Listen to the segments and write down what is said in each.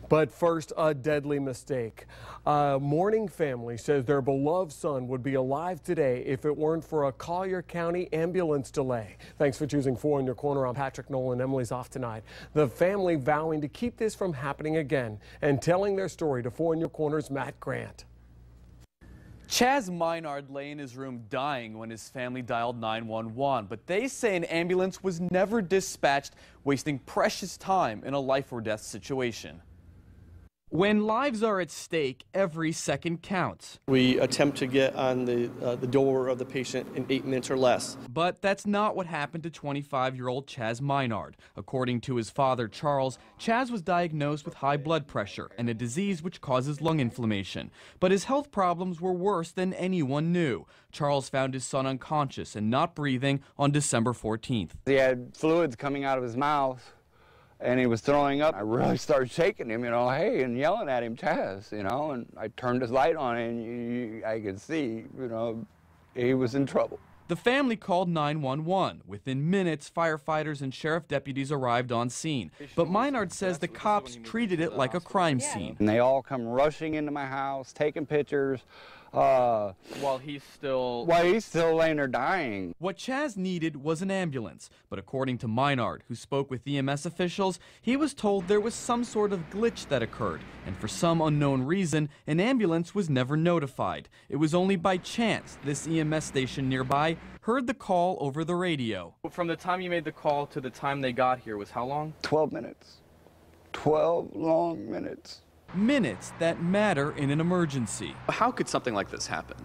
But first, a deadly mistake. A mourning family says their beloved son would be alive today if it weren't for a Collier County ambulance delay. Thanks for choosing 4 in Your Corner. I'm Patrick Nolan. Emily's off tonight. The family vowing to keep this from happening again and telling their story to 4 in Your Corner's Matt Grant. Chaz Minard lay in his room dying when his family dialed 911, but they say an ambulance was never dispatched, wasting precious time in a life or death situation. When lives are at stake, every second counts. We attempt to get on the door of the patient in 8 minutes or less. But that's not what happened to 25-year-old Chaz Minard. According to his father, Charles, Chaz was diagnosed with high blood pressure and a disease which causes lung inflammation. But his health problems were worse than anyone knew. Charles found his son unconscious and not breathing on December 14th. He had fluids coming out of his mouth, and he was throwing up. I really started shaking him, hey, and yelling at him, Chaz, and I turned his light on, and I could see, he was in trouble. The family called 911. Within minutes, firefighters and sheriff deputies arrived on scene. But Minard says the cops treated it like a crime scene. And they all come rushing into my house, taking pictures. While he's still laying there dying. What Chaz needed was an ambulance, but according to Minard, who spoke with EMS officials, he was told there was some sort of glitch that occurred, and for some unknown reason, an ambulance was never notified. It was only by chance this EMS station nearby heard the call over the radio. From the time you made the call to the time they got here was how long? 12 minutes. 12 long minutes. Minutes that matter in an emergency. How could something like this happen?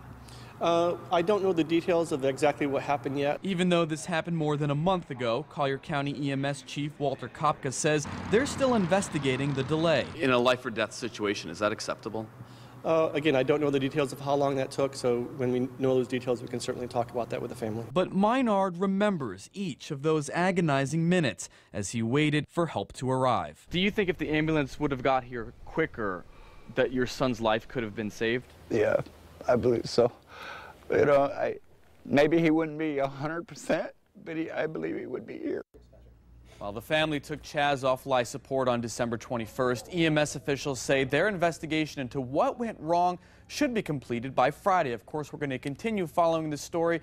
I don't know the details of exactly what happened yet. Even though this happened more than a month ago, Collier County EMS Chief Walter Kopka says they're still investigating the delay. In a life or death situation, is that acceptable? Again, I don't know the details of how long that took, so when we know those details, we can certainly talk about that with the family. But Minard remembers each of those agonizing minutes as he waited for help to arrive. Do you think if the ambulance would have got here quicker, that your son's life could have been saved? Yeah, I believe so. Maybe he wouldn't be 100%, but I believe he would be here. While the family took Chaz off life support on December 21st, EMS officials say their investigation into what went wrong should be completed by Friday. Of course, we're going to continue following the story